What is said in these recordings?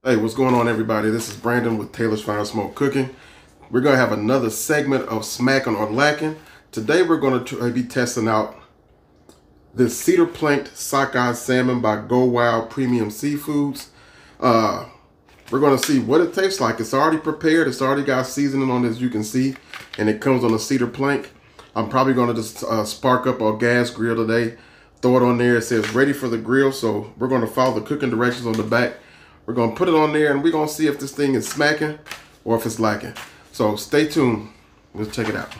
Hey, what's going on, everybody? This is Brandon with Taylorsfiresmoke Cooking. We're going to have another segment of Smackin or Lackin. Today we're going to be testing out this cedar planked sockeye salmon by Go Wild Premium Seafoods. We're going to see what it tastes like. It's already prepared. It's already got seasoning on it, as you can see, and it comes on a cedar plank. I'm probably going to just spark up our gas grill today, throw it on there. It says ready for the grill, so we're going to follow the cooking directions on the back. We're going to put it on there, and we're going to see if this thing is smacking or if it's lacking. So stay tuned. Let's check it out.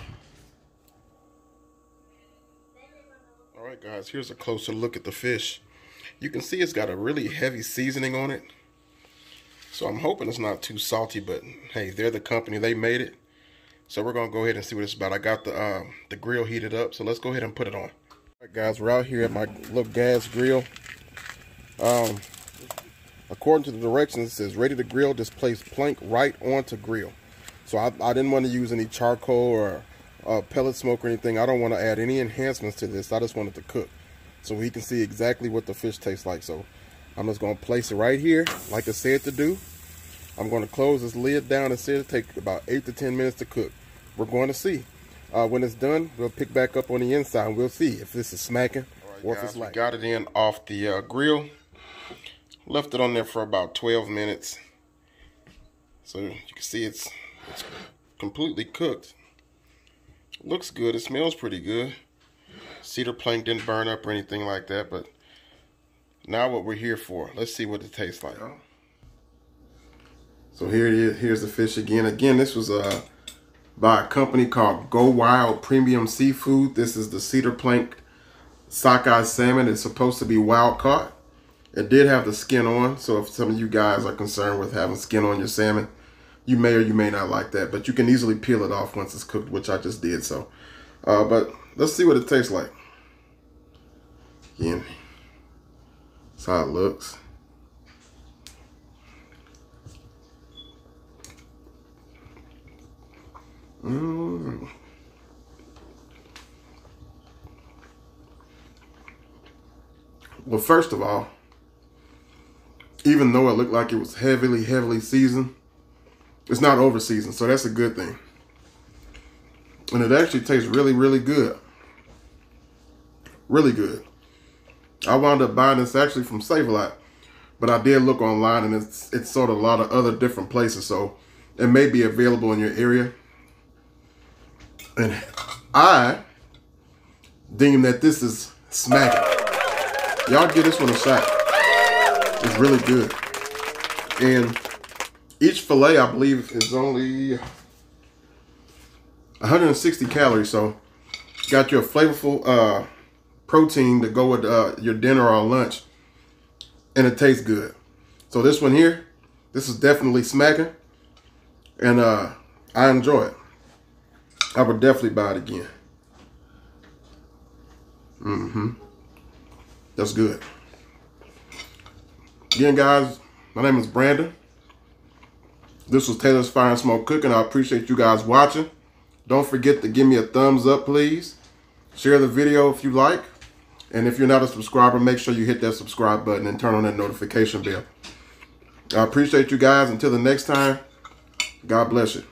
All right, guys, here's a closer look at the fish. You can see it's got a really heavy seasoning on it. So I'm hoping it's not too salty, but hey, they're the company. They made it. So we're going to go ahead and see what it's about. I got the grill heated up, so let's go ahead and put it on. All right, guys, we're out here at my little gas grill. According to the directions, it says ready to grill. Just place plank right onto grill. So I didn't want to use any charcoal or pellet smoke or anything. I don't want to add any enhancements to this. I just want it to cook so we can see exactly what the fish tastes like. So I'm just going to place it right here like I said to do. I'm going to close this lid down and say it'll take about 8 to 10 minutes to cook. We're going to see. When it's done, we'll pick back up on the inside and we'll see if this is smacking or if it's like. Got it in off the grill. Left it on there for about 12 minutes. So you can see it's completely cooked. Looks good. It smells pretty good. Cedar plank didn't burn up or anything like that, but now what we're here for. Let's see what it tastes like. So here it is. Here's the fish again. Again, this was by a company called Go Wild Premium Seafood. This is the cedar plank sockeye salmon. It's supposed to be wild caught. It did have the skin on, so if some of you guys are concerned with having skin on your salmon, you may or you may not like that, but you can easily peel it off once it's cooked, which I just did. So, but let's see what it tastes like. Again, that's how it looks. Well, first of all, even though it looked like it was heavily seasoned, it's not over seasoned, so that's a good thing. And it actually tastes really good. Really good. I wound up buying this actually from Save-A-Lot, but I did look online and it's sold a lot of other different places, so it may be available in your area. And I deem that this is smacking. Y'all give this one a shot. It's really good. And each fillet, I believe, is only 160 calories. So got your flavorful protein to go with your dinner or lunch. And it tastes good. So this one here, this is definitely smacking. And I enjoy it. I would definitely buy it again. That's good. Again, guys, my name is Brandon. This was Taylorsfiresmoke Cooking. I appreciate you guys watching. Don't forget to give me a thumbs up, please. Share the video if you like. And if you're not a subscriber, make sure you hit that subscribe button and turn on that notification bell. I appreciate you guys. Until the next time, God bless you.